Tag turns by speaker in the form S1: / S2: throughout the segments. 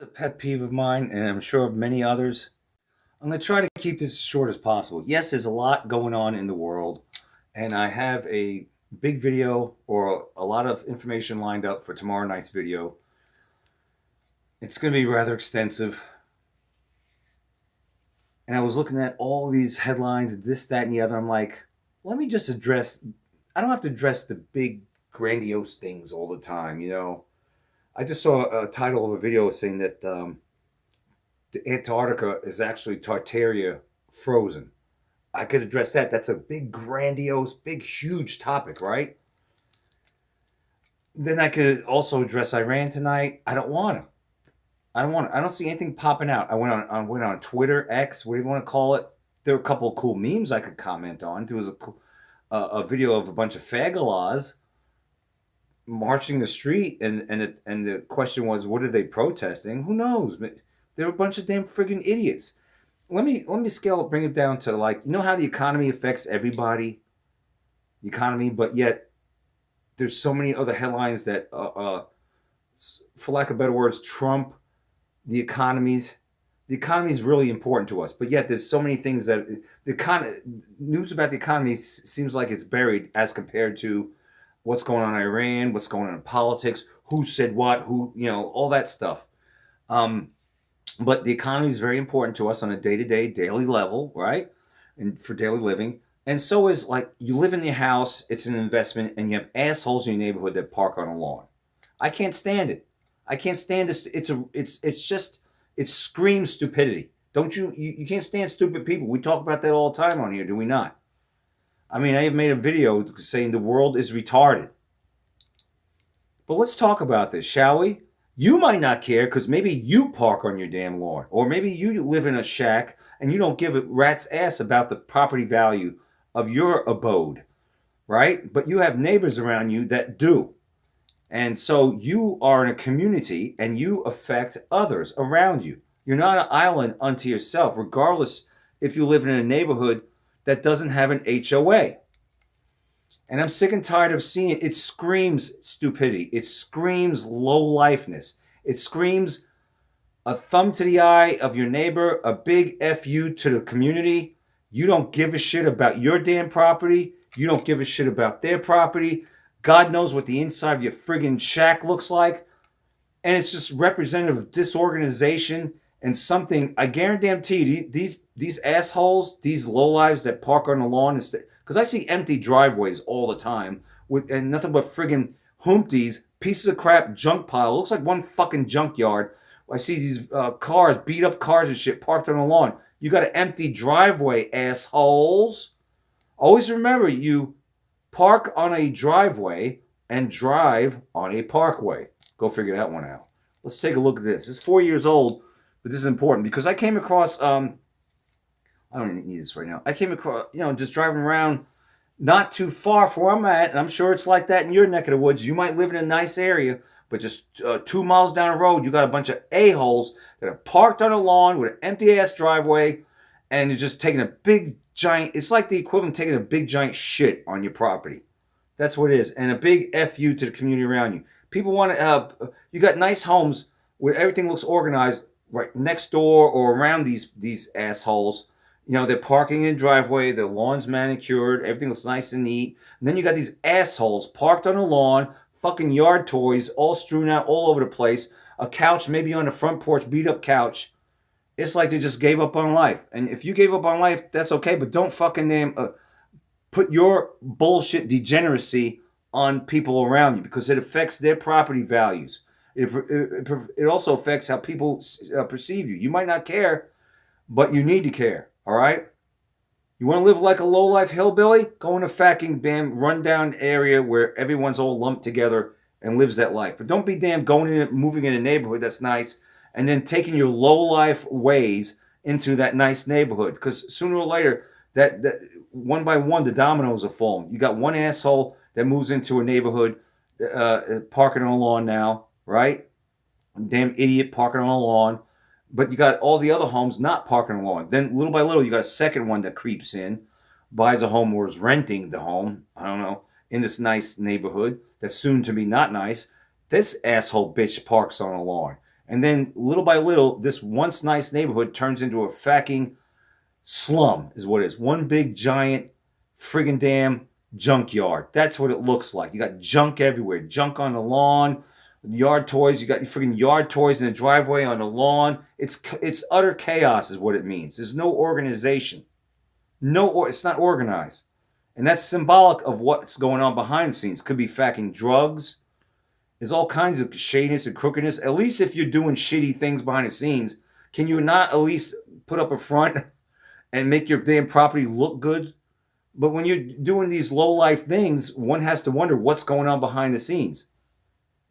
S1: A pet peeve of mine, and I'm sure of many others. I'm going to try to keep this as short as possible. Yes, there's a lot going on in the world, and I have a big video or a lot of information lined up for tomorrow night's video. It's going to be rather extensive. And I was looking at all these headlines, this, that, and the other. I'm like, let me just address, I don't have to address the big, grandiose things all the time. I just saw a title of a video saying that the Antarctica is actually Tartaria frozen. I could address that. That's a big, grandiose, big, huge topic, right? Then I could also address Iran tonight. I don't want to. I don't want to. I don't see anything popping out. I went on Twitter, X, whatever you want to call it. There were a couple of cool memes I could comment on. There was a video of a bunch of fagalas marching the street, and the question was, what are they protesting? Who knows? But they're a bunch of damn friggin' idiots. Let me bring it down to, like, how the economy affects everybody, the economy, but yet there's so many other headlines that, for lack of better words, trump the economies. The economy is really important to us, but yet there's so many things that news about the economy seems like it's buried as compared to what's going on in Iran, what's going on in politics, who said what, all that stuff. But the economy is very important to us on a day-to-day, daily level, right? And for daily living. And so is, like, you live in your house, it's an investment, and you have assholes in your neighborhood that park on a lawn. I can't stand it. I can't stand this. It screams stupidity. Don't you can't stand stupid people. We talk about that all the time on here, do we not? I mean, I have made a video saying the world is retarded. But let's talk about this, shall we? You might not care because maybe you park on your damn lawn. Or maybe you live in a shack and you don't give a rat's ass about the property value of your abode, right? But you have neighbors around you that do. And so you are in a community and you affect others around you. You're not an island unto yourself, regardless if you live in a neighborhood that doesn't have an HOA. And I'm sick and tired of seeing it. It screams stupidity. It screams low-lifeness. It screams a thumb to the eye of your neighbor, a big FU to the community. You don't give a shit about your damn property. You don't give a shit about their property. God knows what the inside of your friggin' shack looks like. And it's just representative of disorganization and something. I guarantee you, these assholes, these lowlives that park on the lawn, because I see empty driveways all the time and nothing but friggin' humpties, pieces of crap, junk pile. It looks like one fucking junkyard. I see these cars, beat up cars and shit parked on the lawn. You got an empty driveway, assholes. Always remember, you park on a driveway and drive on a parkway. Go figure that one out. Let's take a look at this. It's 4 years old, but this is important because I came across, I don't even need this right now. I came across, just driving around not too far from where I'm at, and I'm sure it's like that in your neck of the woods. You might live in a nice area, but just 2 miles down the road, you got a bunch of a-holes that are parked on a lawn with an empty-ass driveway, and you're just taking a big, giant, it's like the equivalent of taking a big, giant shit on your property. That's what it is, and a big FU to the community around you. People want to, you got nice homes where everything looks organized right next door or around these assholes. They're parking in the driveway, their lawn's manicured, everything looks nice and neat. And then you got these assholes parked on the lawn, fucking yard toys all strewn out all over the place, a couch maybe on the front porch, beat up couch. It's like they just gave up on life. And if you gave up on life, that's okay, but don't fucking put your bullshit degeneracy on people around you because it affects their property values. It also affects how people perceive you. You might not care, but you need to care. All right? You want to live like a low-life hillbilly? Go in a fucking damn rundown area where everyone's all lumped together and lives that life. But don't be damn moving in a neighborhood that's nice and then taking your low-life ways into that nice neighborhood. Because sooner or later, that one by one, the dominoes are falling. You got one asshole that moves into a neighborhood, parking on a lawn now, right? Damn idiot parking on a lawn. But you got all the other homes not parking on the lawn. Then little by little, you got a second one that creeps in, buys a home or is renting the home, I don't know, in this nice neighborhood that's soon to be not nice. This asshole bitch parks on a lawn. And then little by little, this once nice neighborhood turns into a fucking slum, is what it is. One big giant friggin' damn junkyard. That's what it looks like. You got junk everywhere. Junk on the lawn, yard toys. You got friggin' yard toys in the driveway, on the lawn. It's utter chaos, is what it means. There's no organization. It's not organized. And that's symbolic of what's going on behind the scenes. Could be fucking drugs. There's all kinds of shadiness and crookedness. At least if you're doing shitty things behind the scenes, can you not at least put up a front and make your damn property look good? But when you're doing these low life things, one has to wonder what's going on behind the scenes.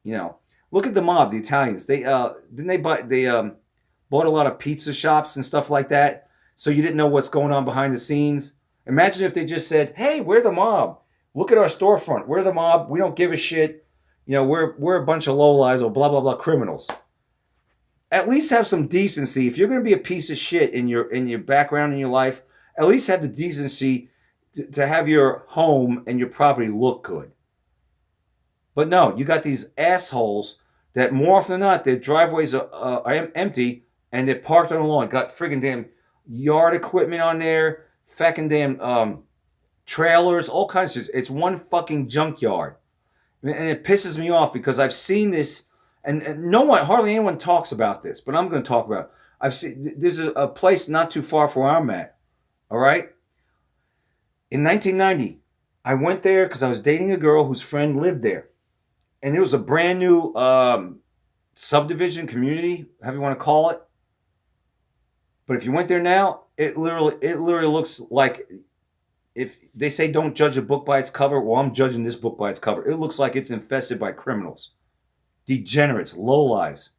S1: You know, look at the mob, the Italians. They bought a lot of pizza shops and stuff like that, so you didn't know what's going on behind the scenes. Imagine if they just said, "Hey, we're the mob. Look at our storefront. We're the mob. We don't give a shit. You know, we're a bunch of lowlives or blah blah blah criminals." At least have some decency. If you're going to be a piece of shit in your background in your life, at least have the decency to have your home and your property look good. But no, you got these assholes that more often than not, their driveways are empty and they're parked on the lawn. Got friggin' damn yard equipment on there, fucking damn trailers, all kinds of shit. It's one fucking junkyard. And it pisses me off because I've seen this, and no one, hardly anyone talks about this, but I'm going to talk about it. I've seen, there's a place not too far from where I'm at, all right? In 1990, I went there because I was dating a girl whose friend lived there. And it was a brand new subdivision, community, however you want to call it. But if you went there now, it literally looks like, if they say don't judge a book by its cover, well, I'm judging this book by its cover. It looks like it's infested by criminals, degenerates, lowlives.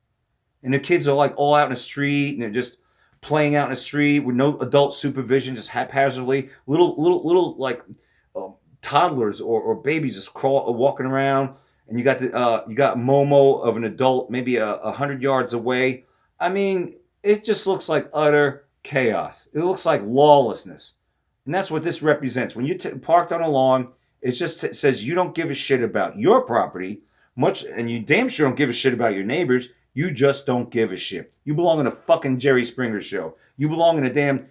S1: And the kids are like all out in the street, and they're just playing out in the street with no adult supervision, just haphazardly. Little like toddlers or babies just walking around. And you got Momo of an adult maybe 100 yards away. I mean, it just looks like utter chaos. It looks like lawlessness. And that's what this represents. When you parked on a lawn, it just says you don't give a shit about your property, and you damn sure don't give a shit about your neighbors. You just don't give a shit. You belong in a fucking Jerry Springer show. You belong in a damn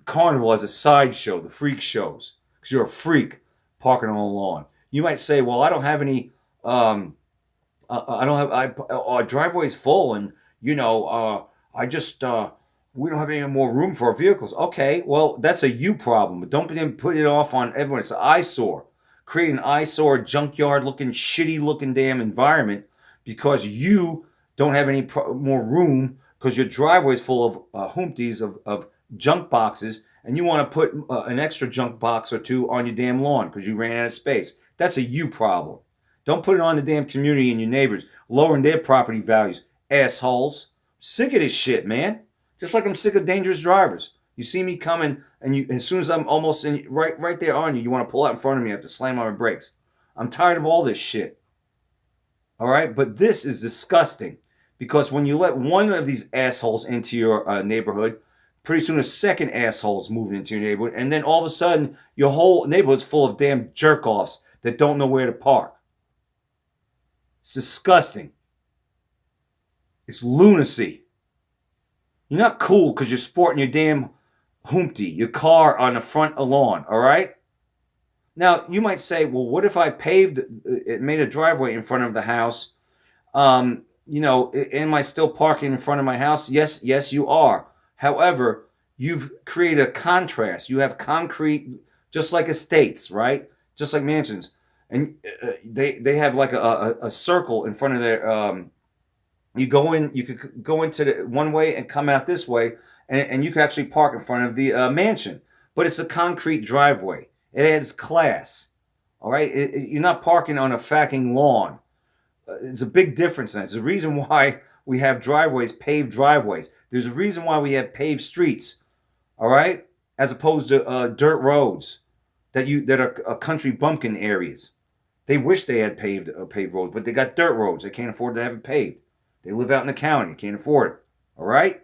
S1: carnival as a sideshow, the freak shows. Because you're a freak parking on a lawn. You might say, well, I don't have any, our driveway's full, and, you know, we don't have any more room for our vehicles. Okay, well, that's a you problem. But don't put it off on everyone. It's an eyesore. Create an eyesore, junkyard-looking, shitty-looking damn environment because you don't have any more room because your driveway's full of humpties of junk boxes, and you want to put an extra junk box or two on your damn lawn because you ran out of space. That's a you problem. Don't put it on the damn community and your neighbors, lowering their property values. Assholes. Sick of this shit, man. Just like I'm sick of dangerous drivers. You see me coming, and as soon as I'm almost right there on you, you want to pull out in front of me. I have to slam on my brakes. I'm tired of all this shit. All right? But this is disgusting because when you let one of these assholes into your neighborhood, pretty soon a second asshole's moving into your neighborhood, and then all of a sudden your whole neighborhood's full of damn jerk-offs that don't know where to park. It's disgusting. It's lunacy. You're not cool because you're sporting your damn humpty, your car on the front lawn, all right? Now, you might say, well, what if I made a driveway in front of the house? Am I still parking in front of my house? Yes, you are. However, you've created a contrast. You have concrete, just like estates, right? Just like mansions. And they have like a circle in front of their... you could go into the one way and come out this way, and you can actually park in front of the mansion. But it's a concrete driveway. It adds class. All right? You're not parking on a fucking lawn. It's a big difference. There's a reason why we have driveways, paved driveways. There's a reason why we have paved streets. All right? As opposed to dirt roads that are country bumpkin areas. They wish they had paved roads, but they got dirt roads. They can't afford to have it paved. They live out in the county. Can't afford it. All right?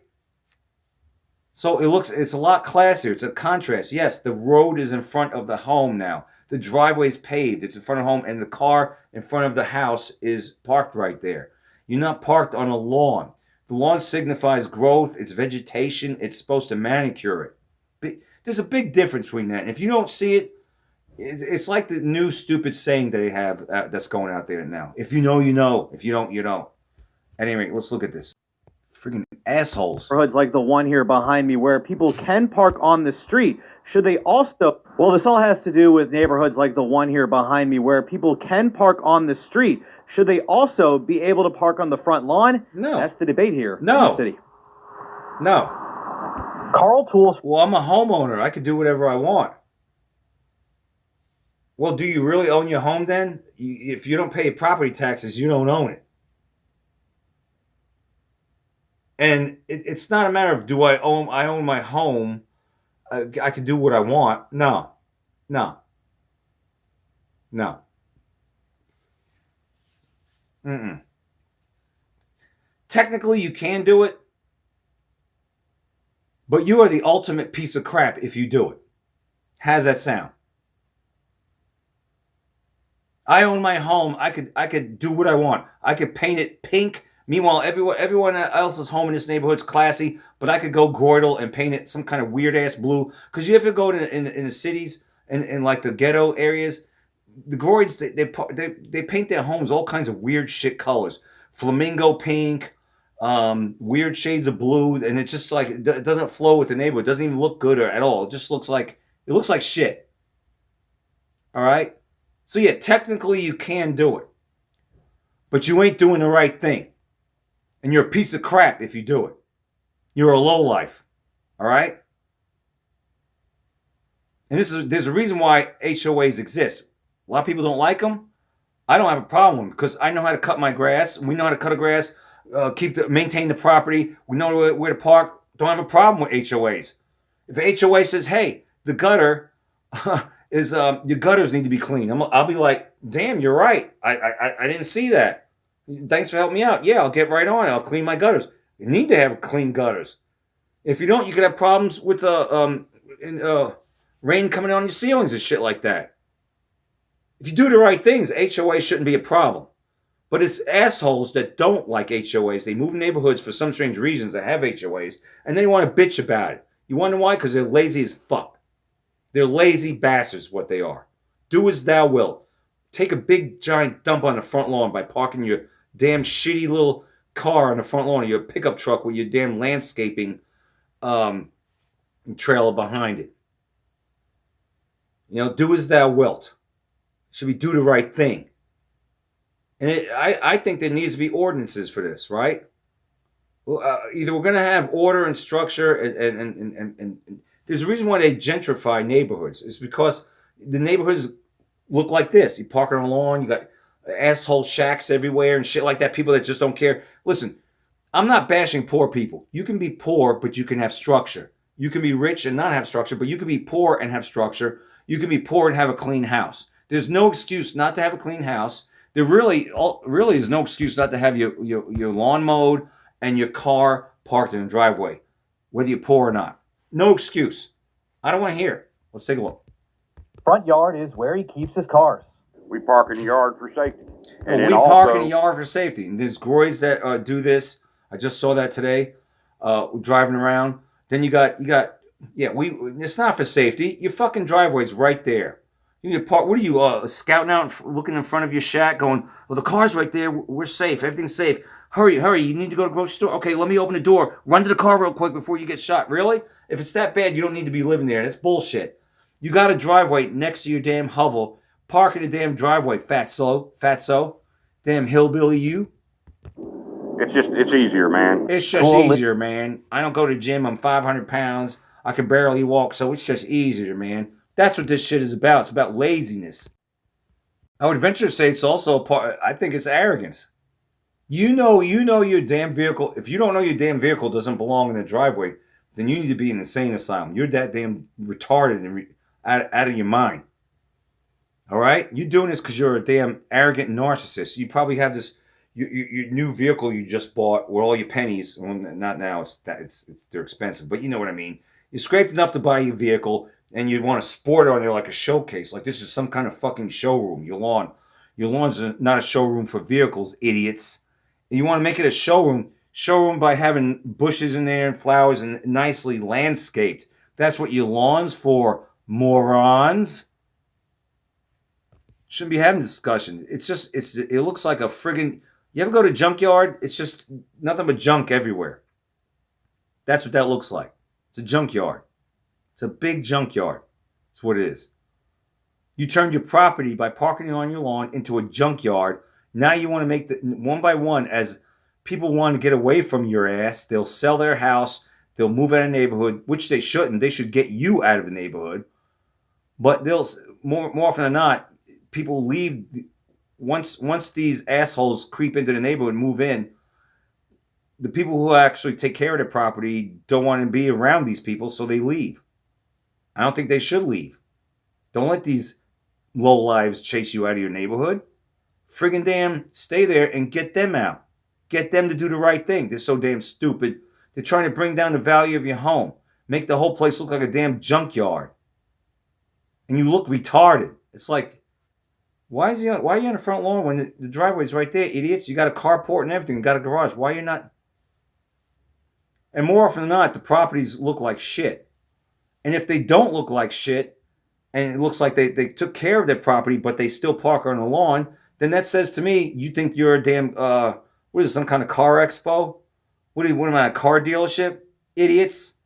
S1: So it's a lot classier. It's a contrast. Yes, the road is in front of the home now. The driveway is paved. It's in front of the home, and the car in front of the house is parked right there. You're not parked on a lawn. The lawn signifies growth. It's vegetation. It's supposed to manicure it. There's a big difference between that. And if you don't see it, it's like the new stupid saying they have that's going out there now. If you know, you know. If you don't, you don't. At any rate, let's look at this. Freaking assholes.
S2: Neighborhoods like the one here behind me where people can park on the street. Should they also... Well, this all has to do with neighborhoods like the one here behind me where people can park on the street. Should they also be able to park on the front lawn?
S1: No.
S2: That's the debate here in
S1: No.
S2: the city.
S1: No.
S2: Carl Tools...
S1: Well, I'm a homeowner. I can do whatever I want. Well, do you really own your home then? If you don't pay property taxes, you don't own it. And it's not a matter of do I own my home. I can do what I want. No. No. No. Mm-mm. Technically, you can do it. But you are the ultimate piece of crap if you do it. How's that sound? I own my home. I could do what I want. I could paint it pink. Meanwhile, everyone else's home in this neighborhood's classy, but I could go Groidal and paint it some kind of weird ass blue. Because you ever go in the cities and in like the ghetto areas, the Groids they paint their homes all kinds of weird shit colors, flamingo pink, weird shades of blue, and it's just like it doesn't flow with the neighborhood. It doesn't even look good at all. It just looks like shit. All right. So yeah, technically you can do it, but you ain't doing the right thing. And you're a piece of crap if you do it. You're a lowlife. All right? And there's a reason why HOAs exist. A lot of people don't like them. I don't have a problem with them because I know how to cut my grass. We know how to cut a grass, maintain the property. We know where to park. Don't have a problem with HOAs. If a HOA says, hey, the gutter is your gutters need to be clean, I'll be like, damn, you're right. I didn't see that. Thanks for helping me out. Yeah, I'll get right on it. I'll clean my gutters. You need to have clean gutters. If you don't, you could have problems with rain coming on your ceilings and shit like that. If you do the right things, HOA shouldn't be a problem. But it's assholes that don't like HOAs. They move neighborhoods for some strange reasons that have HOAs, and they want to bitch about it. You wonder why? Because they're lazy as fuck. They're lazy bastards, what they are. Do as thou wilt. Take a big giant dump on the front lawn by parking your damn shitty little car on the front lawn of your pickup truck with your damn landscaping trailer behind it. You know, do as thou wilt. Should we do the right thing? And I think there needs to be ordinances for this, right? Well, either we're going to have order and structure, and there's a reason why they gentrify neighborhoods. It's because the neighborhoods look like this. You park on a lawn, you got asshole shacks everywhere and shit like that. People that just don't care. Listen, I'm not bashing poor people. You can be poor, but you can have structure. You can be rich and not have structure, but you can be poor and have structure. You can be poor and have a clean house. There's no excuse not to have a clean house. There really is no excuse not to have your lawn mowed and your car parked in a driveway, whether you're poor or not. No excuse. I don't want to hear it. Let's take a look.
S2: Front yard is where he keeps his cars.
S3: We park in the yard for safety.
S1: And we park in the yard for safety. And there's Groids that do this. I just saw that today, driving around. Then you got. It's not for safety. Your fucking driveway's right there. You park. What are you scouting out, looking in front of your shack, going, well, the car's right there. We're safe. Everything's safe. Hurry! You need to go to the grocery store. Okay, let me open the door. Run to the car real quick before you get shot. Really? If it's that bad, you don't need to be living there. That's bullshit. You got a driveway next to your damn hovel. Park in the damn driveway, fatso. Damn hillbilly you.
S3: It's easier, man.
S1: It's just easier, man. I don't go to the gym. I'm 500 pounds. I can barely walk, so it's just easier, man. That's what this shit is about. It's about laziness. I would venture to say it's also a part. I think it's arrogance. You know your damn vehicle. If you don't know your damn vehicle doesn't belong in the driveway, then you need to be in an insane asylum. You're that damn retarded and out of your mind. All right? You're doing this because you're a damn arrogant narcissist. You probably have this your new vehicle you just bought with all your pennies. Well, not now. They're expensive, but you know what I mean. You scraped enough to buy your vehicle, and you want to sport it on there like a showcase, like this is some kind of fucking showroom. Your lawn's not a showroom for vehicles, idiots. You want to make it a showroom. Showroom by having bushes in there and flowers and nicely landscaped. That's what your lawn's for, morons. Shouldn't be having discussion. It looks like a friggin'. You ever go to junkyard? It's just nothing but junk everywhere. That's what that looks like. It's a junkyard. It's a big junkyard. That's what it is. You turned your property by parking it on your lawn into a junkyard. Now you want to make the one by one, as people want to get away from your ass. They'll sell their house. They'll move out of the neighborhood, which they shouldn't. They should get you out of the neighborhood. But they'll more often than not, people leave once these assholes creep into the neighborhood and move in. The people who actually take care of their property don't want to be around these people, so they leave. I don't think they should leave. Don't let these lowlives chase you out of your neighborhood. Friggin' damn, stay there and get them out. Get them to do the right thing. They're so damn stupid. They're trying to bring down the value of your home. Make the whole place look like a damn junkyard. And you look retarded. It's like, why are you on the front lawn when the driveway's right there, idiots? You got a carport and everything. You got a garage. Why are you not? And more often than not, the properties look like shit. And if they don't look like shit, and it looks like they took care of their property, but they still park on the lawn, then that says to me, you think you're a damn, what is it, some kind of car expo? What am I, a car dealership? Idiots.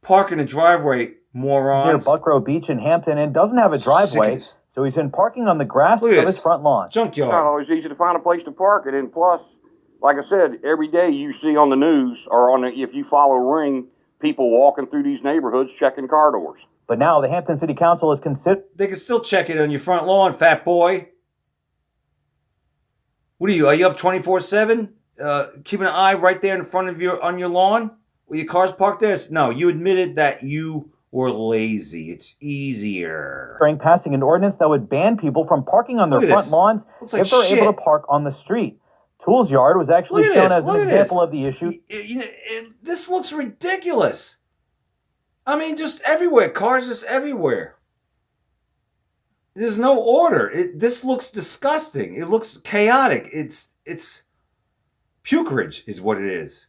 S1: Park in the driveway, morons.
S2: Near Buckrow Beach in Hampton and doesn't have a driveway, so he's been parking on the grass of his front lawn.
S3: It's not
S1: Junkyard.
S3: always easy to find a place to park it, and plus, like I said, every day you see on the news or if you follow Ring, people walking through these neighborhoods checking car doors.
S2: But now the Hampton City Council is considered.
S1: They can still check it on your front lawn, fat boy. What are you? Are you up 24/7? Keeping an eye right there in front of on your lawn where your car's parked there? No, you admitted that you were lazy. It's easier.
S2: Passing an ordinance that would ban people from parking on their front lawns if they're able to park on the street. Tools Yard was actually shown as an example of the issue.
S1: This looks ridiculous. I mean, just everywhere. Cars just everywhere. There's no order. This looks disgusting. It looks chaotic. It's pukerage is what it is.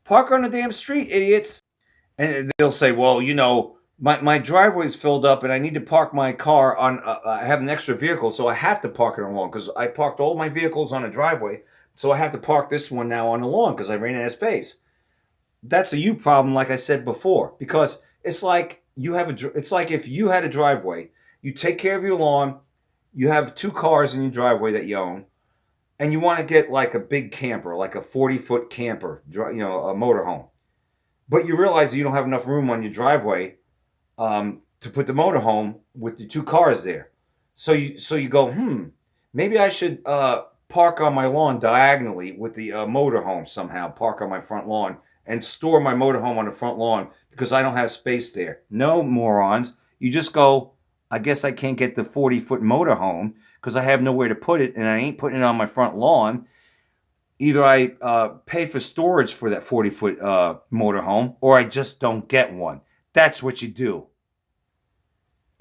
S1: Park on the damn street, idiots. And they'll say, well, you know, my driveway's filled up and I need to park my car on, I have an extra vehicle, so I have to park it on the lawn because I parked all my vehicles on a driveway, so I have to park this one now on the lawn because I ran out of space. That's a you problem, like I said before, because it's like it's like if you had a driveway, you take care of your lawn, you have 2 cars in your driveway that you own, and you want to get like a big camper, like a 40-foot camper, you know, a motorhome. But you realize you don't have enough room on your driveway to put the motorhome with the 2 cars there. So you go, maybe I should park on my lawn diagonally with the motorhome somehow, park on my front lawn and store my motorhome on the front lawn because I don't have space there. No, morons. You just go, I guess I can't get the 40-foot motorhome because I have nowhere to put it and I ain't putting it on my front lawn. Either I pay for storage for that 40-foot motorhome or I just don't get one. That's what you do.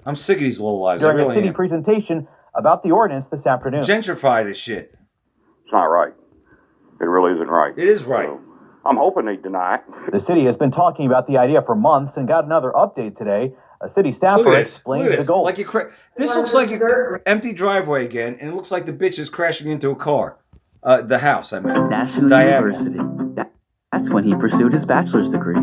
S1: I'm sick of these lowlives.
S2: During a city presentation about the ordinance this afternoon.
S1: Gentrify this shit.
S3: It's not right. It really isn't right.
S1: It is right.
S3: So, I'm hoping they deny it.
S2: The city has been talking about the idea for months and got another update today. A city staffer explains the goal.
S1: Like this looks like an empty driveway again, and it looks like the bitch is crashing into a car. The house, I meant.
S4: National University. That's when he pursued his bachelor's degree.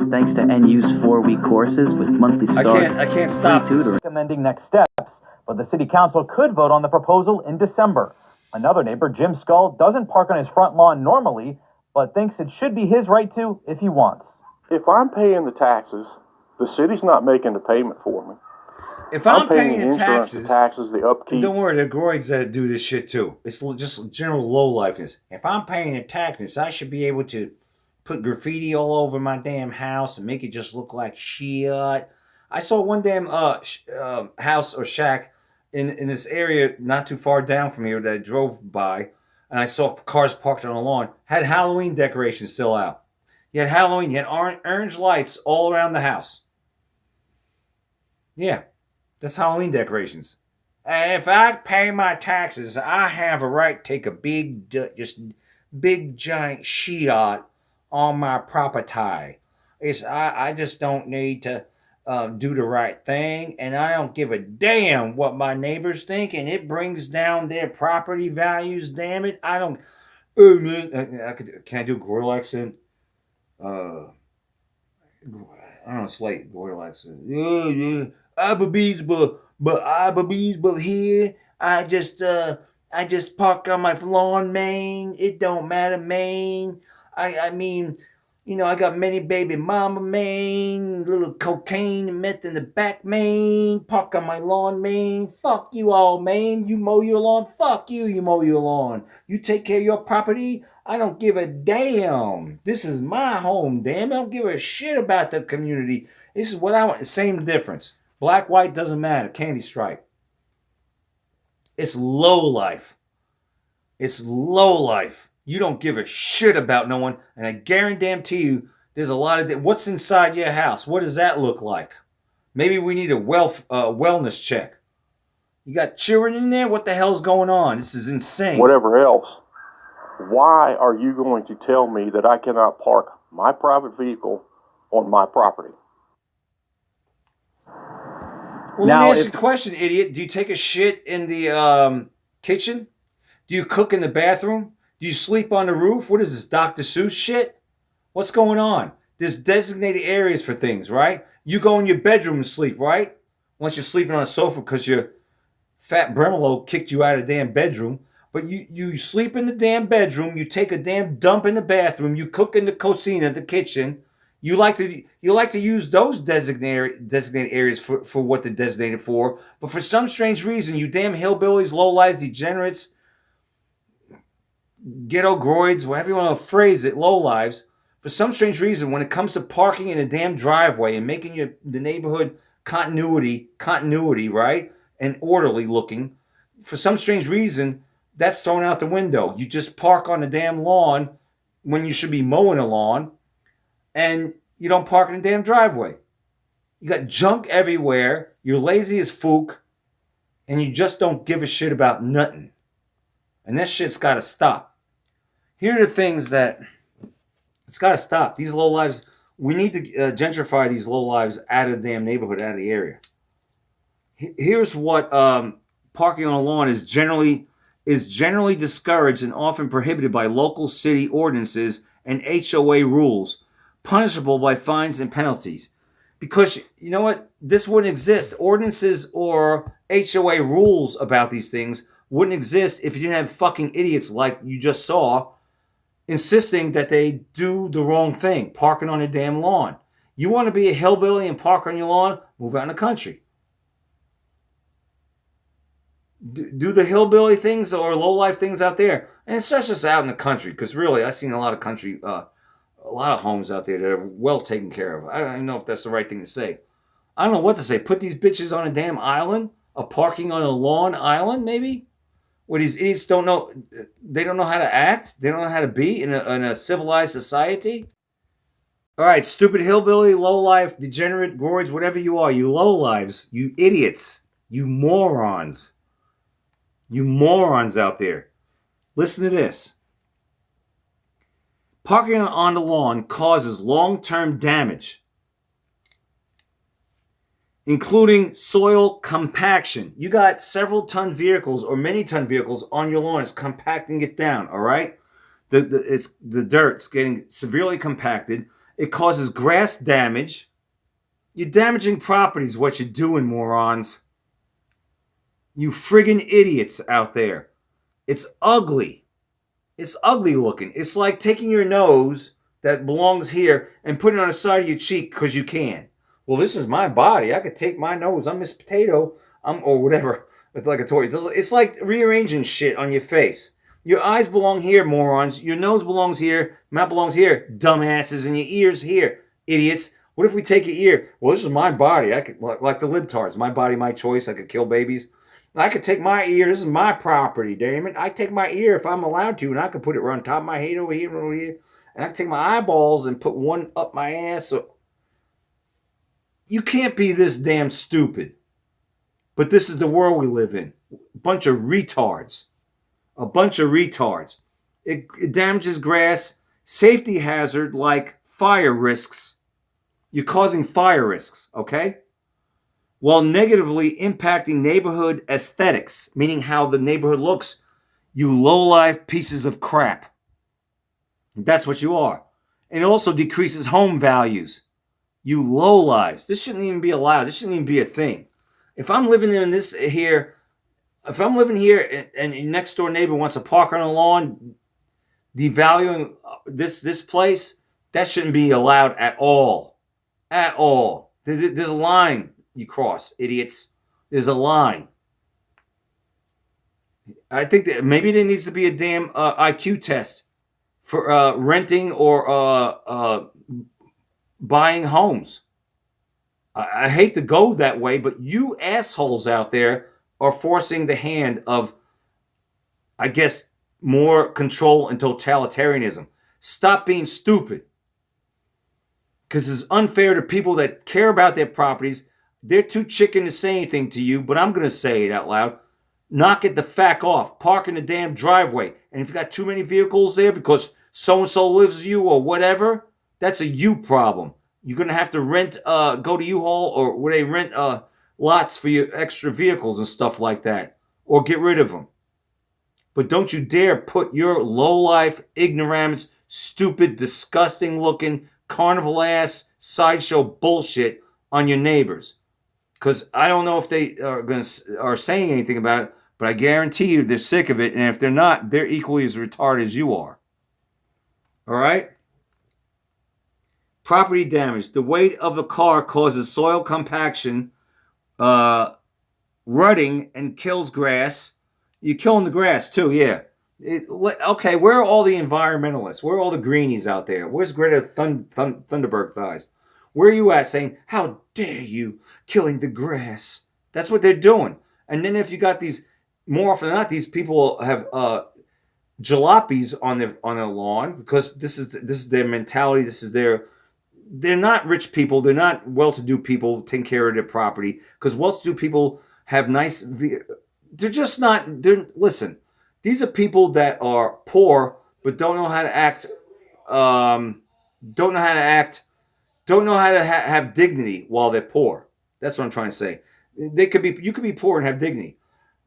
S4: Thanks to NU's 4-week courses with monthly starts.
S1: I can't stop this.
S2: Recommending next steps, but the city council could vote on the proposal in December. Another neighbor, Jim Skull, doesn't park on his front lawn normally, but thinks it should be his right to if he wants.
S5: If I'm paying the taxes, the city's not making the payment for me.
S1: If I'm paying the
S5: insurance,
S1: taxes,
S5: the upkeep.
S1: Don't worry, the groids that do this shit too. It's just general lowlifeness. If I'm paying the taxes, I should be able to put graffiti all over my damn house and make it just look like shit. I saw one damn house or shack in this area not too far down from here that I drove by, and I saw cars parked on the lawn. Had Halloween decorations still out. You had Halloween. You had orange lights all around the house. Yeah, that's Halloween decorations. If I pay my taxes, I have a right to take a big, just big giant Shiat on my property. I just don't need to do the right thing, and I don't give a damn what my neighbors think, and it brings down their property values. Damn it, I don't. Can I do a Gorilla accent? I don't know, Slate, Gorilla accent. Yeah. But here, I just park on my lawn, man. It don't matter, man. I mean, I got many baby mama, man. Little cocaine and meth in the back, man. Park on my lawn, man. Fuck you all, man. You mow your lawn. Fuck you, you mow your lawn. You take care of your property. I don't give a damn. This is my home, damn. I don't give a shit about the community. This is what I want. Same difference. Black, white, doesn't matter. Candy stripe. It's low life. It's low life. You don't give a shit about no one. And I guarantee you, there's a lot of... What's inside your house? What does that look like? Maybe we need a wellness check. You got children in there? What the hell's going on? This is insane.
S5: Whatever else, why are you going to tell me that I cannot park my private vehicle on my property?
S1: Well, let me ask you a question, idiot. Do you take a shit in the kitchen? Do you cook in the bathroom? Do you sleep on the roof? What is this, Dr. Seuss shit? What's going on? There's designated areas for things, right? You go in your bedroom and sleep, right? Unless you're sleeping on a sofa because your fat Bremolo kicked you out of the damn bedroom. But you sleep in the damn bedroom. You take a damn dump in the bathroom. You cook in the cocina, the kitchen. You like to use those designated areas for what they're designated for. But for some strange reason, you damn hillbillies, lowlives, degenerates, ghetto groids, whatever you want to phrase it, lowlives, for some strange reason, when it comes to parking in a damn driveway and making the neighborhood continuity, right, and orderly looking, for some strange reason, that's thrown out the window. You just park on the damn lawn when you should be mowing a lawn, and you don't park in the damn driveway. You got junk everywhere. You're lazy as fook, and you just don't give a shit about nothing. And that shit's got to stop. Here are the things that it's got to stop. These lowlives, we need to gentrify these lowlives out of the damn neighborhood, out of the area. Here's what parking on a lawn is generally discouraged and often prohibited by local city ordinances and HOA rules, punishable by fines and penalties. Because, you know what? This wouldn't exist. Ordinances or HOA rules about these things wouldn't exist if you didn't have fucking idiots like you just saw insisting that they do the wrong thing, parking on a damn lawn. You want to be a hillbilly and park on your lawn? Move out in the country. Do the hillbilly things or low-life things out there. And it's just out in the country, because really, I've seen a lot of country, a lot of homes out there that are well taken care of. I don't even know if that's the right thing to say. I don't know what to say. Put these bitches on a damn island? A parking on a lawn island, maybe? Where these idiots don't know, they don't know how to act? They don't know how to be in a civilized society? All right, stupid hillbilly, low-life, degenerate, gorge, whatever you are, you low-lives, you idiots, you morons. You morons out there. Listen to this. Parking on the lawn causes long-term damage, including soil compaction. You got several ton vehicles or many ton vehicles on your lawn. It's compacting it down, all right? The dirt's getting severely compacted. It causes grass damage. You're damaging properties, what you're doing, morons. You friggin' idiots out there. It's ugly. It's ugly looking. It's like taking your nose that belongs here and putting it on the side of your cheek because you can. Well, this is my body. I could take my nose. I'm Miss Potato. Or whatever. It's like a toy. It's like rearranging shit on your face. Your eyes belong here, morons. Your nose belongs here. Mouth belongs here, dumbasses. And your ears here, idiots. What if we take your ear? Well, this is my body. I could, like the libtards. My body, my choice. I could kill babies. I could take my ear. This is my property, damn it. I take my ear if I'm allowed to, and I could put it right on top of my head over here and over here. And I can take my eyeballs and put one up my ass. So you can't be this damn stupid. But this is the world we live in. A bunch of retards. A bunch of retards. It damages grass. Safety hazard like fire risks. You're causing fire risks, okay? While negatively impacting neighborhood aesthetics, meaning how the neighborhood looks. You low-life pieces of crap. That's what you are. And it also decreases home values. You low-lives. This shouldn't even be allowed. This shouldn't even be a thing. If I'm living in this here, if I'm living here and next door neighbor wants to park on the lawn, devaluing this place, that shouldn't be allowed at all. At all. There's a line you cross, idiots. There's a line. I think that maybe there needs to be a damn IQ test for renting or buying homes. I hate to go that way, but you assholes out there are forcing the hand of, I guess, more control and totalitarianism. Stop being stupid. Because it's unfair to people that care about their properties. They're too chicken to say anything to you, but I'm going to say it out loud. Knock it the fuck off. Park in the damn driveway. And if you got too many vehicles there because so-and-so lives with you or whatever, that's a you problem. You're going to have to rent, go to U-Haul or where they rent lots for your extra vehicles and stuff like that. Or get rid of them. But don't you dare put your low-life, ignorant, stupid, disgusting-looking, carnival-ass, sideshow bullshit on your neighbors. Because I don't know if they are saying anything about it, but I guarantee you they're sick of it. And if they're not, they're equally as retarded as you are. All right? Property damage. The weight of a car causes soil compaction, rutting, and kills grass. You're killing the grass too, yeah. Okay, where are all the environmentalists? Where are all the greenies out there? Where's Greta Thunberg thighs? Where are you at saying, how dare you, killing the grass? That's what they're doing. And then if you got these, more often than not, these people have jalopies on their lawn because this is their mentality. This is they're not rich people. They're not well-to-do people taking care of their property because well-to-do people have nice, they're just not, listen, these are people that are poor but don't know how to act, don't know how to have dignity while they're poor. That's what I'm trying to say. You could be poor and have dignity.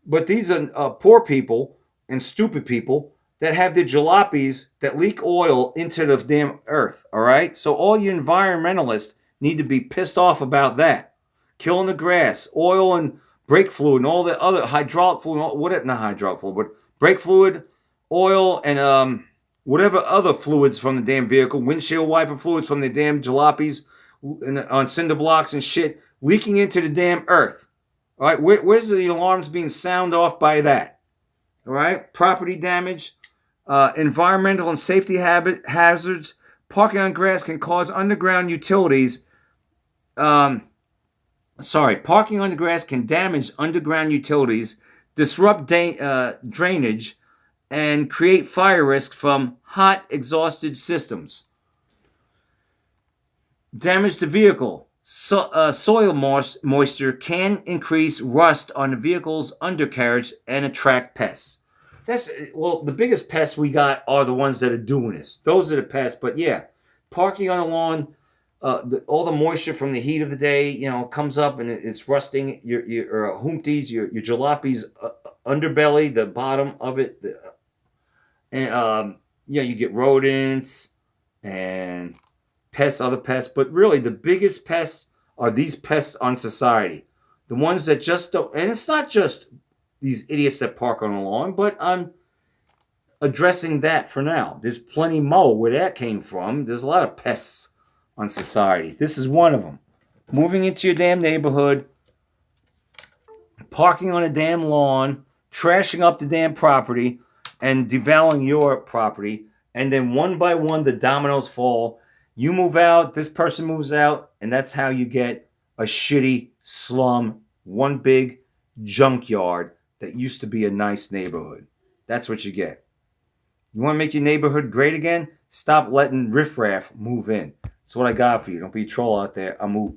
S1: But these are poor people and stupid people that have their jalopies that leak oil into the damn earth, all right? So all you environmentalists need to be pissed off about that. Killing the grass, oil and brake fluid and all the other hydraulic fluid, not hydraulic fluid, but brake fluid, oil, and whatever other fluids from the damn vehicle, windshield wiper fluids from the damn jalopies on cinder blocks and shit, leaking into the damn earth. All right, where's the alarms being sound off by that? All right, property damage, environmental and safety hazards. Parking on grass can cause underground utilities. Parking on the grass can damage underground utilities, disrupt drainage, and create fire risk from hot exhausted systems. Damage to vehicle. Soil moisture can increase rust on the vehicle's undercarriage and attract pests. The biggest pests we got are the ones that are doing this. Those are the pests, but yeah, parking on a lawn, all the moisture from the heat of the day, comes up and it's rusting your humpties, your jalopies underbelly, the bottom of it, and you get rodents and pests, other pests, but really the biggest pests are these pests on society. The ones that just don't, and it's not just these idiots that park on the lawn, but I'm addressing that for now. There's plenty more where that came from. There's a lot of pests on society. This is one of them. Moving into your damn neighborhood, parking on a damn lawn, trashing up the damn property, and devaluing your property, and then one by one the dominoes fall. You move out, this person moves out, and that's how you get a shitty slum, one big junkyard that used to be a nice neighborhood. That's what you get. You want to make your neighborhood great again? Stop letting riffraff move in. That's what I got for you. Don't be a troll out there. I'm moving.